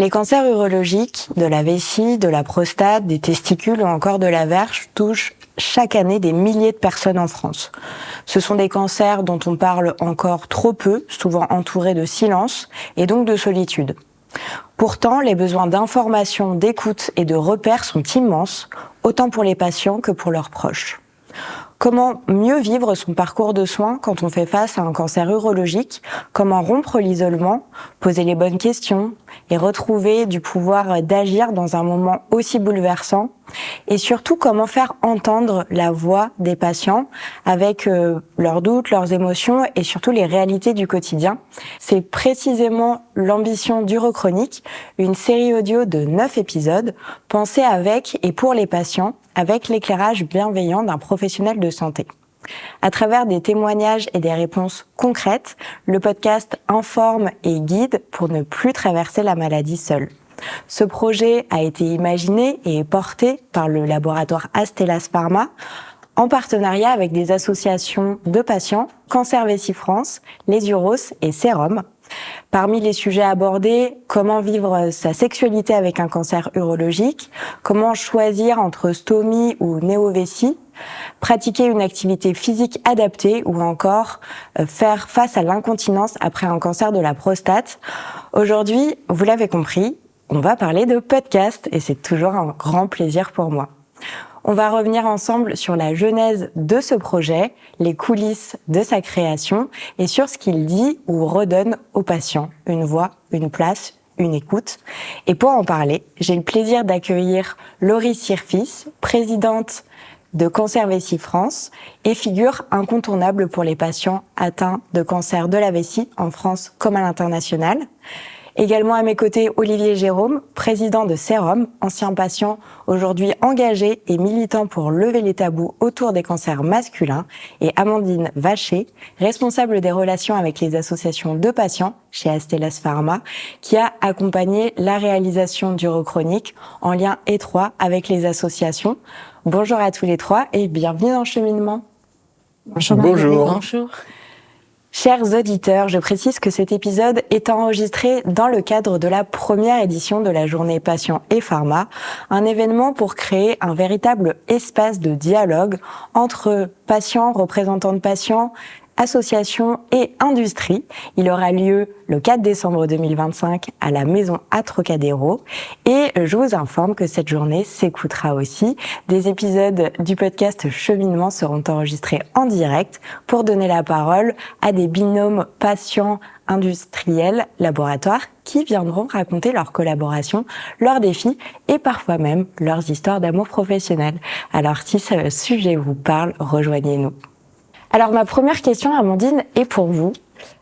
Les cancers urologiques, de la vessie, de la prostate, des testicules ou encore de la verge touchent chaque année des milliers de personnes en France. Ce sont des cancers dont on parle encore trop peu, souvent entourés de silence et donc de solitude. Pourtant, les besoins d'information, d'écoute et de repères sont immenses, autant pour les patients que pour leurs proches. Comment mieux vivre son parcours de soins quand on fait face à un cancer urologique? Comment rompre l'isolement, poser les bonnes questions et retrouver du pouvoir d'agir dans un moment aussi bouleversant? Et surtout, comment faire entendre la voix des patients avec leurs doutes, leurs émotions et surtout les réalités du quotidien? C'est précisément l'ambition d'Urochronique, une série audio de 9 épisodes pensée avec et pour les patients, avec l'éclairage bienveillant d'un professionnel de santé. À travers des témoignages et des réponses concrètes, le podcast informe et guide pour ne plus traverser la maladie seule. Ce projet a été imaginé et porté par le laboratoire Astellas Pharma en partenariat avec des associations de patients, Cancer Vessie France, Les Uros et Sérum. Parmi les sujets abordés, comment vivre sa sexualité avec un cancer urologique, comment choisir entre stomie ou néovessie, pratiquer une activité physique adaptée ou encore faire face à l'incontinence après un cancer de la prostate. Aujourd'hui, vous l'avez compris, on va parler de podcast et c'est toujours un grand plaisir pour moi. On va revenir ensemble sur la genèse de ce projet, les coulisses de sa création et sur ce qu'il dit ou redonne aux patients. Une voix, une place, une écoute. Et pour en parler, j'ai le plaisir d'accueillir Laurie Sirfis, présidente de Cancer Vessie France et figure incontournable pour les patients atteints de cancer de la vessie en France comme à l'international. Également à mes côtés, Olivier Jérôme, président de Sérum, ancien patient, aujourd'hui engagé et militant pour lever les tabous autour des cancers masculins, et Amandine Vacher, responsable des relations avec les associations de patients chez Astellas Pharma, qui a accompagné la réalisation d'Urochronique en lien étroit avec les associations. Bonjour à tous les trois et bienvenue dans Cheminement. Bonjour. Bonjour. Chers auditeurs, je précise que cet épisode est enregistré dans le cadre de la première édition de la journée Patients et Pharma, un événement pour créer un véritable espace de dialogue entre patients, représentants de patients, associations et industrie. Il aura lieu le 4 décembre 2025 à la Maison à Trocadéro. Et je vous informe que cette journée s'écoutera aussi. Des épisodes du podcast Cheminement seront enregistrés en direct pour donner la parole à des binômes patients industriels laboratoires qui viendront raconter leur collaboration, leurs défis et parfois même leurs histoires d'amour professionnel. Alors si ce sujet vous parle, rejoignez-nous. Alors ma première question, Amandine, est pour vous.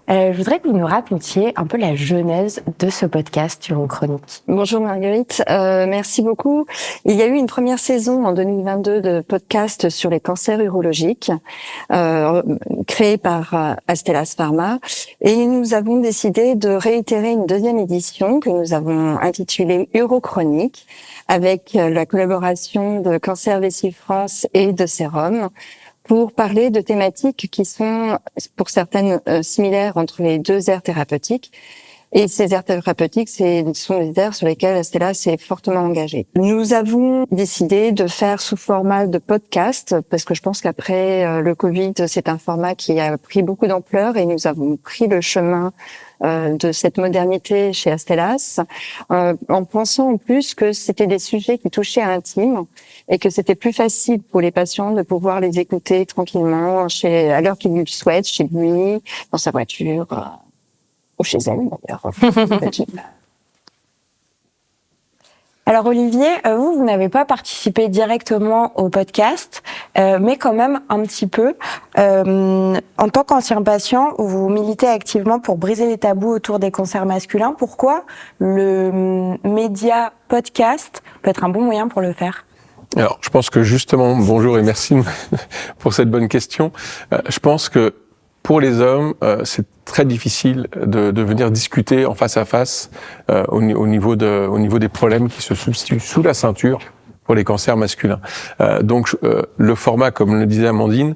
Je voudrais que vous nous racontiez un peu la genèse de ce podcast Urochronique. Bonjour Marguerite, merci beaucoup. Il y a eu une première saison en 2022 de podcast sur les cancers urologiques, créée par Astellas Pharma, et nous avons décidé de réitérer une deuxième édition que nous avons intitulée Urochronique, avec la collaboration de Cancer Vessie France et de Sérum, pour parler de thématiques qui sont, pour certaines, similaires entre les deux aires thérapeutiques. Et ces aires thérapeutiques, ce sont des aires sur lesquelles Astellas s'est fortement engagée. Nous avons décidé de faire sous format de podcast, parce que je pense qu'après le Covid, c'est un format qui a pris beaucoup d'ampleur et nous avons pris le chemin de cette modernité chez Astellas, en pensant en plus que c'était des sujets qui touchaient à l'intime et que c'était plus facile pour les patients de pouvoir les écouter tranquillement à l'heure qu'ils le souhaitent, chez lui, dans sa voiture, ou chez elle d'ailleurs. Alors Olivier, vous n'avez pas participé directement au podcast, mais quand même un petit peu. En tant qu'ancien patient, vous militez activement pour briser les tabous autour des cancers masculins. Pourquoi le média podcast peut être un bon moyen pour le faire ? Alors, je pense que justement, bonjour et merci pour cette bonne question. Je pense que pour les hommes, c'est très difficile de venir discuter en face à face au niveau des problèmes qui se substituent sous la ceinture pour les cancers masculins. Donc le format, comme le disait Amandine,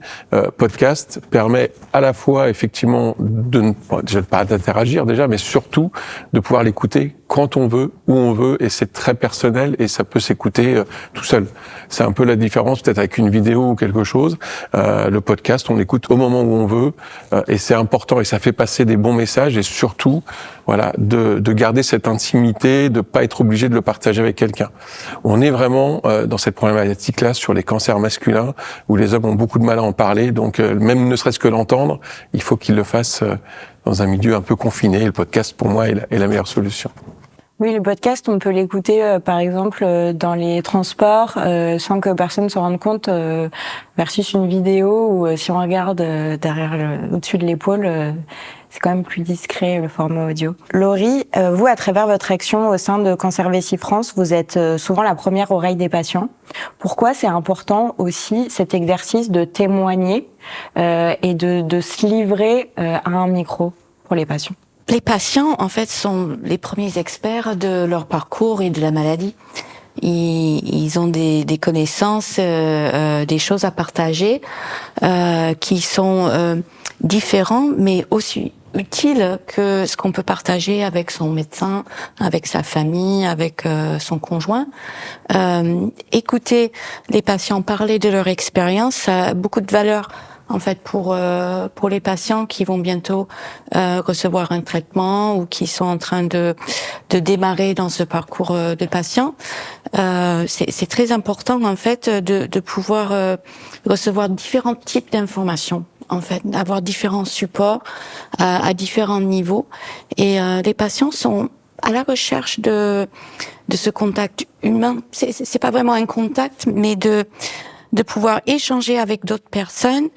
podcast permet à la fois effectivement déjà de pas d'interagir déjà, mais surtout de pouvoir l'écouter quand on veut, où on veut, et c'est très personnel et ça peut s'écouter tout seul. C'est un peu la différence peut-être avec une vidéo ou quelque chose. Le podcast, on l'écoute au moment où on veut et c'est important et ça fait passer des bons messages et surtout, voilà, de garder cette intimité, de pas être obligé de le partager avec quelqu'un. On est vraiment dans cette problématique-là sur les cancers masculins où les hommes ont beaucoup de mal à en parler, donc même ne serait-ce que l'entendre, il faut qu'ils le fassent dans un milieu un peu confiné. Et le podcast, pour moi, est la meilleure solution. Oui, le podcast, on peut l'écouter par exemple dans les transports sans que personne se rende compte versus une vidéo où si on regarde au-dessus de l'épaule, c'est quand même plus discret le format audio. Laurie, vous, à travers votre action au sein de Cancer Vessie France, vous êtes souvent la première oreille des patients. Pourquoi c'est important aussi cet exercice de témoigner et de se livrer à un micro pour les patients? Les patients, en fait, sont les premiers experts de leur parcours et de la maladie. Ils ont des connaissances, des choses à partager, qui sont différents, mais aussi utiles que ce qu'on peut partager avec son médecin, avec sa famille, avec son conjoint. Écouter les patients parler de leur expérience, ça a beaucoup de valeur. En fait, pour les patients qui vont bientôt recevoir un traitement ou qui sont en train de démarrer dans ce parcours de patient, c'est très important en fait de pouvoir recevoir différents types d'informations. En fait, d'avoir différents supports à différents niveaux, et les patients sont à la recherche de ce contact humain. C'est pas vraiment un contact, mais de pouvoir échanger avec d'autres personnes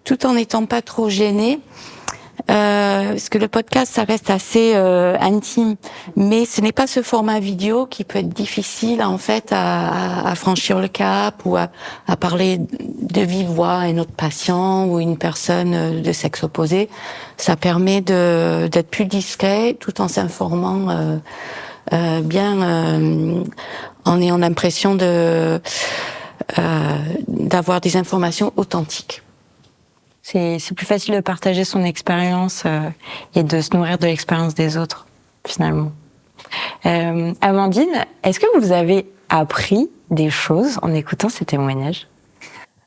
tout en n'étant pas trop gêné. Parce que le podcast, ça reste assez intime, mais ce n'est pas ce format vidéo qui peut être difficile en fait à franchir le cap ou à parler de vive voix à un autre patient ou une personne de sexe opposé. Ça permet d'être plus discret tout en s'informant bien, en ayant l'impression d'avoir des informations authentiques. C'est plus facile de partager son expérience et de se nourrir de l'expérience des autres, finalement. Amandine, est-ce que vous avez appris des choses en écoutant ces témoignages?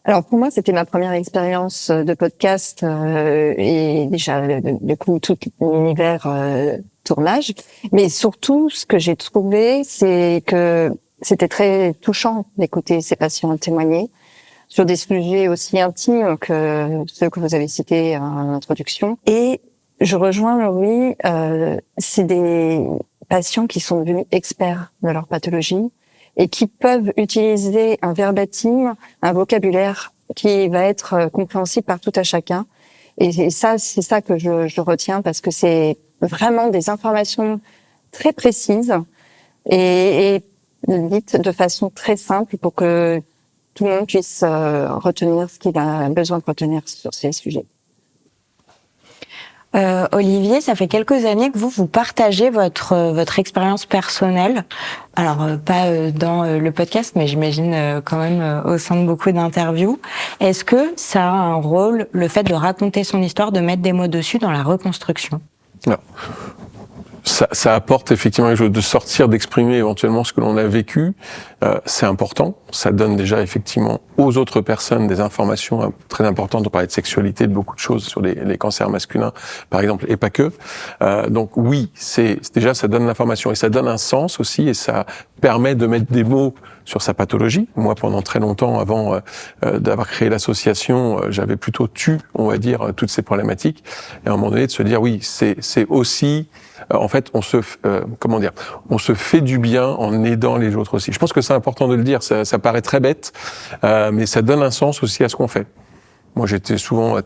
Alors pour moi, c'était ma première expérience de podcast et déjà du coup tout l'univers tournage. Mais surtout, ce que j'ai trouvé, c'est que c'était très touchant d'écouter ces patients témoigner sur des sujets aussi intimes que ceux que vous avez cités en introduction. Et je rejoins Laurie, c'est des patients qui sont devenus experts de leur pathologie et qui peuvent utiliser un verbatim, un vocabulaire qui va être compréhensible par tout à chacun. Et ça, c'est ça que je retiens parce que c'est vraiment des informations très précises et dites de façon très simple pour que tout le monde puisse retenir ce qu'il a besoin de retenir sur ces sujets. Olivier, ça fait quelques années que vous partagez votre expérience personnelle. Alors pas dans le podcast, mais j'imagine quand même au sein de beaucoup d'interviews. Est-ce que ça a un rôle, le fait de raconter son histoire, de mettre des mots dessus dans la reconstruction? Non. Ça apporte effectivement quelque chose de sortir, d'exprimer éventuellement ce que l'on a vécu. C'est important. Ça donne déjà effectivement aux autres personnes des informations très importantes. On parlait de sexualité, de beaucoup de choses sur les cancers masculins, par exemple, et pas que. Donc oui, déjà ça donne l'information et ça donne un sens aussi et ça permet de mettre des mots sur sa pathologie. Moi, pendant très longtemps, avant d'avoir créé l'association, j'avais plutôt on va dire, toutes ces problématiques. Et à un moment donné, de se dire oui, c'est aussi en fait, on se fait du bien en aidant les autres aussi. Je pense que c'est important de le dire, ça paraît très bête, mais ça donne un sens aussi à ce qu'on fait. Moi, j'étais souvent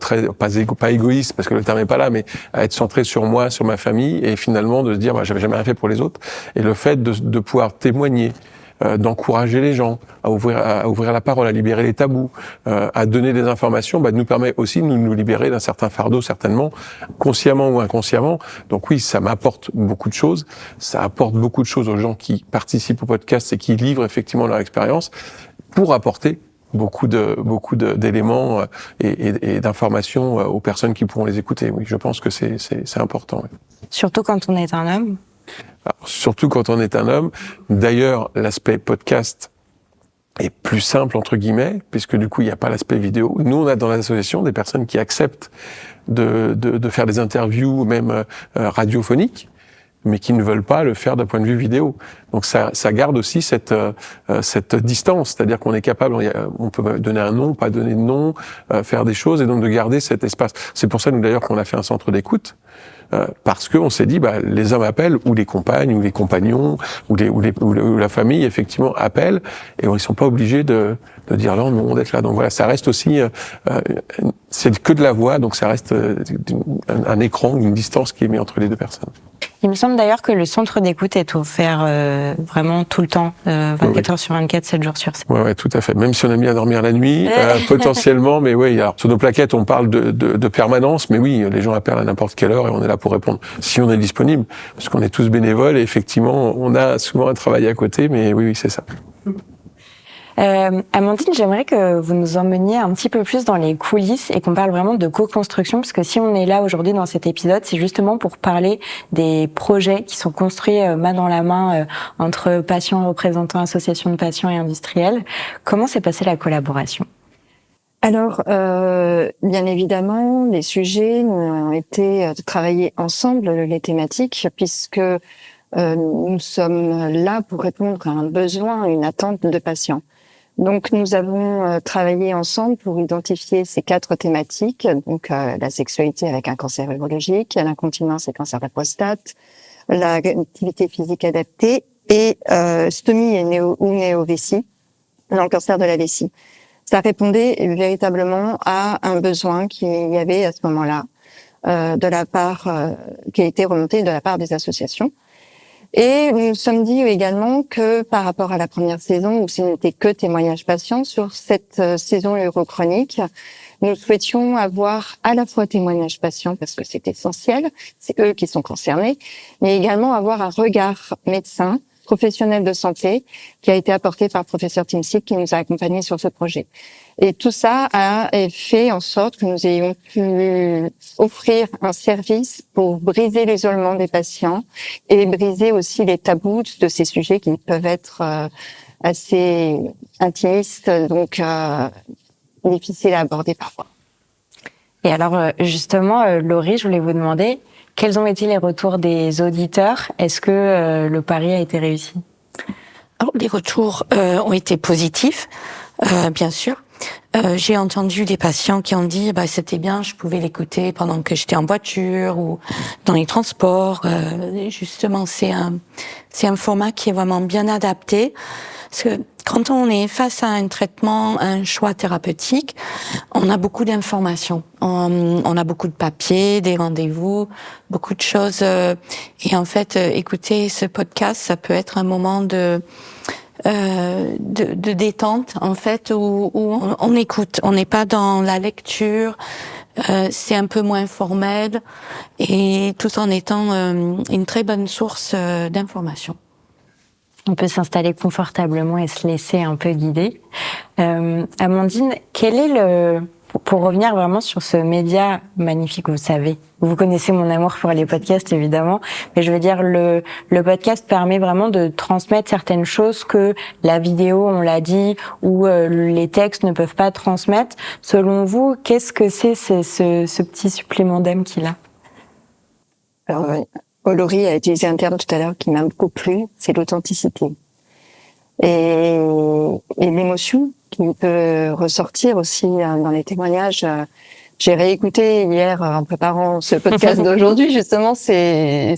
pas égoïste, parce que le terme n'est pas là, mais à être centré sur moi, sur ma famille, et finalement de se dire, j'avais jamais rien fait pour les autres. Et le fait de pouvoir témoigner, d'encourager les gens à ouvrir la parole, à libérer les tabous, à donner des informations, nous permet aussi de nous libérer d'un certain fardeau, certainement, consciemment ou inconsciemment. Donc oui, ça m'apporte beaucoup de choses. Ça apporte beaucoup de choses aux gens qui participent au podcast et qui livrent effectivement leur expérience pour apporter beaucoup d'éléments et d'informations aux personnes qui pourront les écouter. Oui, je pense que c'est important. Oui. Surtout quand on est un homme. Alors, surtout quand on est un homme. D'ailleurs, l'aspect podcast est plus simple, entre guillemets, puisque du coup, il n'y a pas l'aspect vidéo. Nous, on a dans l'association des personnes qui acceptent de faire des interviews, même radiophoniques, mais qui ne veulent pas le faire d'un point de vue vidéo. Donc ça garde aussi cette distance, c'est-à-dire qu'on est capable, on peut donner un nom, pas donner de nom, faire des choses, et donc de garder cet espace. C'est pour ça, nous d'ailleurs, qu'on a fait un centre d'écoute, parce qu'on s'est dit, les hommes appellent, ou les compagnes, ou les compagnons, ou la famille, effectivement, appellent, et ils sont pas obligés de dire non, d'être là. Donc voilà, ça reste aussi, c'est que de la voix, donc ça reste un écran, une distance qui est mise entre les deux personnes. Il me semble d'ailleurs que le centre d'écoute est offert vraiment tout le temps, 24 heures sur 24, 7 jours sur 7. Ouais, tout à fait. Même si on aime bien dormir la nuit, potentiellement, mais oui, alors sur nos plaquettes, on parle de permanence, mais oui, les gens appellent à n'importe quelle heure et on est là pour répondre si on est disponible, parce qu'on est tous bénévoles et effectivement, on a souvent un travail à côté, mais oui, c'est ça. Amandine, j'aimerais que vous nous emmeniez un petit peu plus dans les coulisses et qu'on parle vraiment de co-construction, parce que si on est là aujourd'hui dans cet épisode, c'est justement pour parler des projets qui sont construits main dans la main entre patients, représentants, associations de patients et industriels. Comment s'est passée la collaboration ? Alors, bien évidemment, les sujets ont été de travailler ensemble, les thématiques, puisque nous sommes là pour répondre à un besoin, à une attente de patients. Donc, nous avons travaillé ensemble pour identifier ces 4 thématiques, donc la sexualité avec un cancer urologique, l'incontinence et cancer de la prostate, l'activité physique adaptée et stomie et néo-vessie, le cancer de la vessie. Ça répondait véritablement à un besoin qu'il y avait à ce moment-là, de la part qui a été remonté de la part des associations. Et nous nous sommes dit également que par rapport à la première saison, où ce n'était que témoignages patients, sur cette saison urochronique, nous souhaitions avoir à la fois témoignages patients, parce que c'est essentiel, c'est eux qui sont concernés, mais également avoir un regard médecin, professionnel de santé, qui a été apporté par le professeur Timsik, qui nous a accompagnés sur ce projet. Et tout ça a fait en sorte que nous ayons pu offrir un service pour briser l'isolement des patients et briser aussi les tabous de ces sujets qui peuvent être assez intimistes, donc difficiles à aborder parfois. Et alors, justement, Laurie, je voulais vous demander, quels ont été les retours des auditeurs ? Est-ce que le pari a été réussi ? Alors, les retours ont été positifs, bien sûr. J'ai entendu des patients qui ont dit c'était bien, je pouvais l'écouter pendant que j'étais en voiture ou dans les transports. Justement, c'est un format qui est vraiment bien adapté. Parce que quand on est face à un traitement, un choix thérapeutique, on a beaucoup d'informations. On a beaucoup de papiers, des rendez-vous, beaucoup de choses. Et en fait, écouter ce podcast, ça peut être un moment de détente, en fait, où on écoute. On n'est pas dans la lecture. C'est un peu moins formel et tout en étant une très bonne source d'informations. On peut s'installer confortablement et se laisser un peu guider. Amandine, quel est pour revenir vraiment sur ce média magnifique, vous connaissez mon amour pour les podcasts évidemment, mais je veux dire le podcast permet vraiment de transmettre certaines choses que la vidéo, on l'a dit, ou les textes ne peuvent pas transmettre. Selon vous, qu'est-ce que c'est ce petit supplément d'âme qu'il a ? Alors, Laurie a utilisé un terme tout à l'heure qui m'a beaucoup plu, c'est l'authenticité. Et l'émotion qui peut ressortir aussi dans les témoignages. J'ai réécouté hier, en préparant ce podcast d'aujourd'hui, justement, ces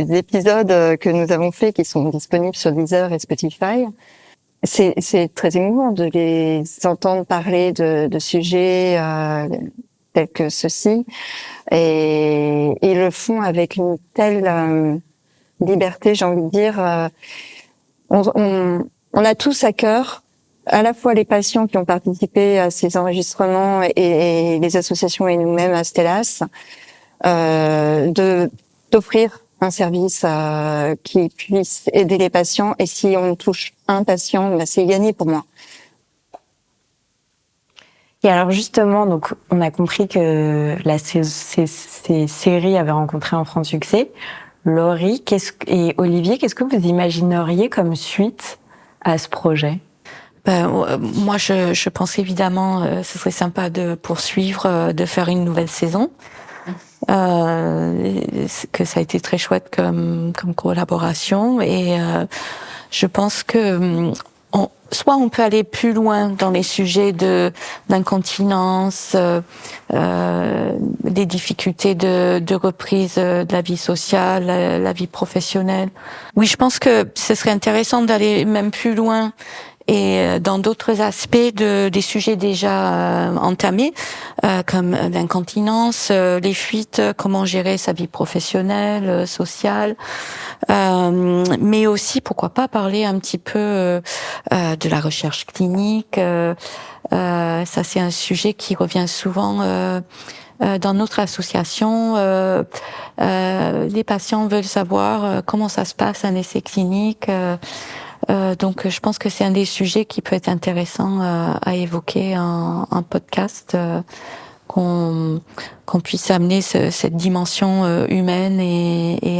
épisodes que nous avons faits, qui sont disponibles sur Deezer et Spotify. C'est très émouvant de les entendre parler de sujets tels que ceux-ci. Et ils le font avec une telle liberté, j'ai envie de dire. on a tous à cœur, à la fois les patients qui ont participé à ces enregistrements et les associations et nous-mêmes à Stellas, d'offrir un service qui puisse aider les patients. Et si on touche un patient, bah, c'est gagné pour moi. Et alors justement, donc on a compris que ces séries avaient rencontré un franc succès. Laurie et Olivier, qu'est-ce que vous imagineriez comme suite à ce projet ? Moi, je pense évidemment, ce serait sympa de poursuivre, de faire une nouvelle saison. Que ça a été très chouette comme collaboration, et je pense que soit on peut aller plus loin dans les sujets d'incontinence, des difficultés de reprise de la vie sociale, la vie professionnelle. Oui, je pense que ce serait intéressant d'aller même plus loin et dans d'autres aspects des sujets déjà entamés, comme l'incontinence, les fuites, comment gérer sa vie professionnelle, sociale, mais aussi, pourquoi pas, parler un petit peu de la recherche clinique. Ça, c'est un sujet qui revient souvent dans notre association. Les patients veulent savoir comment ça se passe, un essai clinique. Donc, je pense que c'est un des sujets qui peut être intéressant à évoquer en podcast, qu'on puisse amener cette dimension humaine et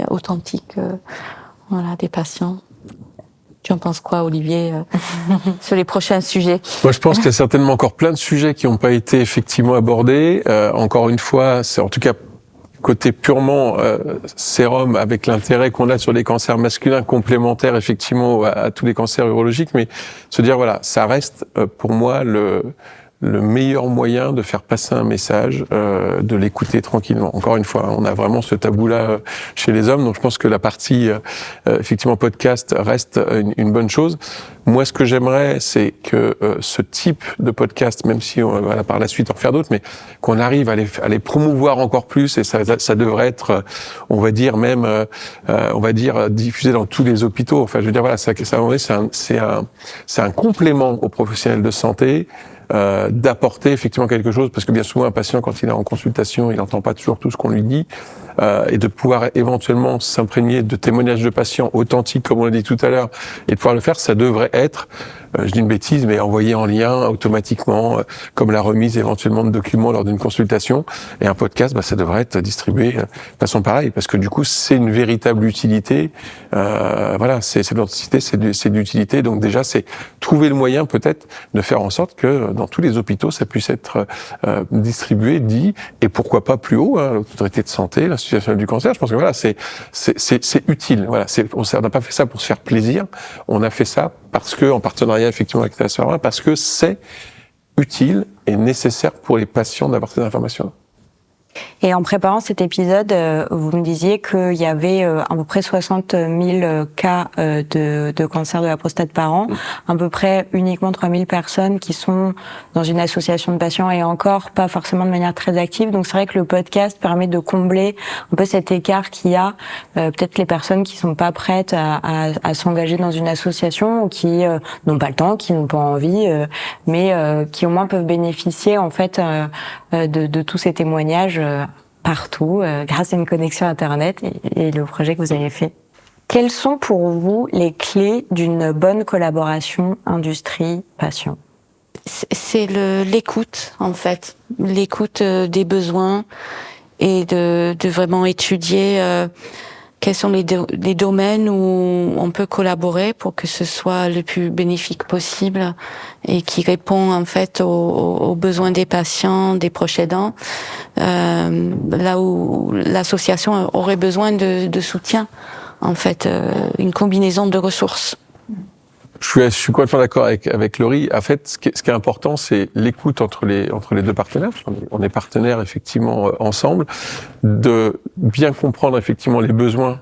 authentique, voilà, des patients. Tu en penses quoi, Olivier, sur les prochains sujets ? Moi, je pense qu'il y a certainement encore plein de sujets qui n'ont pas été effectivement abordés. Encore une fois, c'est en tout cas côté purement sérum, avec l'intérêt qu'on a sur les cancers masculins complémentaires effectivement à tous les cancers urologiques, mais se dire voilà, ça reste pour moi le meilleur moyen de faire passer un message, de l'écouter tranquillement. Encore une fois, on a vraiment ce tabou-là chez les hommes, donc je pense que la partie effectivement podcast reste une bonne chose. Moi, ce que j'aimerais, c'est que ce type de podcast, même si on va par la suite en faire d'autres, mais qu'on arrive à les promouvoir encore plus, et ça devrait être, on va dire même, diffusé dans tous les hôpitaux. Enfin, je veux dire, voilà, c'est un complément aux professionnels de santé. D'apporter effectivement quelque chose, parce que bien souvent un patient, quand il est en consultation, il n'entend pas toujours tout ce qu'on lui dit, et de pouvoir éventuellement s'imprégner de témoignages de patients authentiques, comme on l'a dit tout à l'heure, et de pouvoir le faire, ça devrait être, je dis une bêtise, mais envoyé en lien automatiquement, comme la remise éventuellement de documents lors d'une consultation, et un podcast, ça devrait être distribué de façon pareille, parce que du coup, c'est une véritable utilité, voilà, c'est de l'authenticité, c'est de l'utilité, donc déjà, c'est trouver le moyen peut-être de faire en sorte que dans tous les hôpitaux, ça puisse être distribué, dit, et pourquoi pas plus haut, l'autorité de santé, l'Institut national du cancer. Je pense que voilà, c'est utile. Voilà, on n'a pas fait ça pour se faire plaisir. On a fait ça parce que, en partenariat effectivement avec Stellas Pharma, parce que c'est utile et nécessaire pour les patients d'avoir ces informations. Et en préparant cet épisode, vous me disiez qu'il y avait à peu près 60 000 cas de cancer de la prostate par an, à peu près uniquement 3 000 personnes qui sont dans une association de patients et encore pas forcément de manière très active. Donc c'est vrai que le podcast permet de combler un peu cet écart qu'il y a. Peut-être les personnes qui sont pas prêtes à s'engager dans une association ou qui n'ont pas le temps, qui n'ont pas envie, mais qui au moins peuvent bénéficier en fait de tous ces témoignages partout, grâce à une connexion Internet et le projet que vous avez fait. Quelles sont pour vous les clés d'une bonne collaboration industrie-patient ? C'est l'écoute, en fait. L'écoute des besoins et de vraiment étudier quels sont les domaines où on peut collaborer pour que ce soit le plus bénéfique possible et qui répond en fait aux besoins des patients, des proches aidants, là où l'association aurait besoin de soutien, en fait, une combinaison de ressources. Je suis complètement d'accord avec Laurie. En fait, ce qui est important, c'est l'écoute entre les deux partenaires. On est partenaires effectivement ensemble, de bien comprendre effectivement les besoins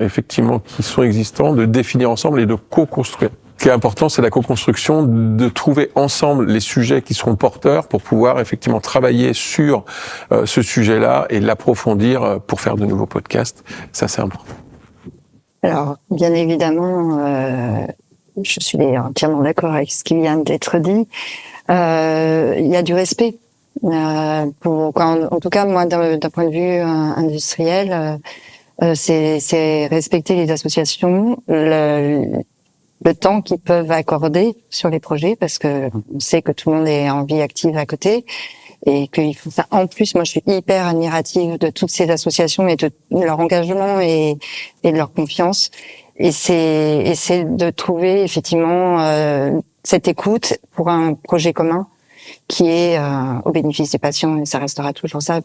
effectivement qui sont existants, de définir ensemble et de co-construire. Ce qui est important, c'est la co-construction, de trouver ensemble les sujets qui seront porteurs pour pouvoir effectivement travailler sur ce sujet-là et l'approfondir pour faire de nouveaux podcasts. Ça, c'est important. Alors, bien évidemment, je suis entièrement d'accord avec ce qui vient d'être dit. Il y a du respect. En tout cas, moi, d'un point de vue industriel, c'est respecter les associations, le temps qu'ils peuvent accorder sur les projets, parce que on sait que tout le monde est en vie active à côté et qu'il faut ça. En plus, moi, je suis hyper admirative de toutes ces associations et de leur engagement et de leur confiance. Et c'est de trouver effectivement cette écoute pour un projet commun qui est au bénéfice des patients, et ça restera toujours ça.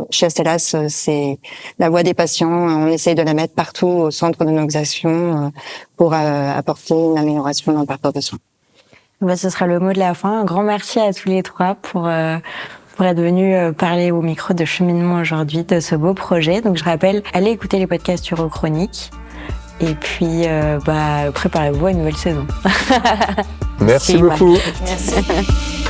Chez Astellas, c'est la voix des patients. On essaye de la mettre partout au centre de nos actions pour apporter une amélioration dans le parcours de soins. Ce sera le mot de la fin. Un grand merci à tous les trois pour être venus parler au micro de Cheminement aujourd'hui de ce beau projet. Donc je rappelle, allez écouter les podcasts Urochronique. Et puis, préparez-vous à une nouvelle saison. Merci beaucoup. Merci.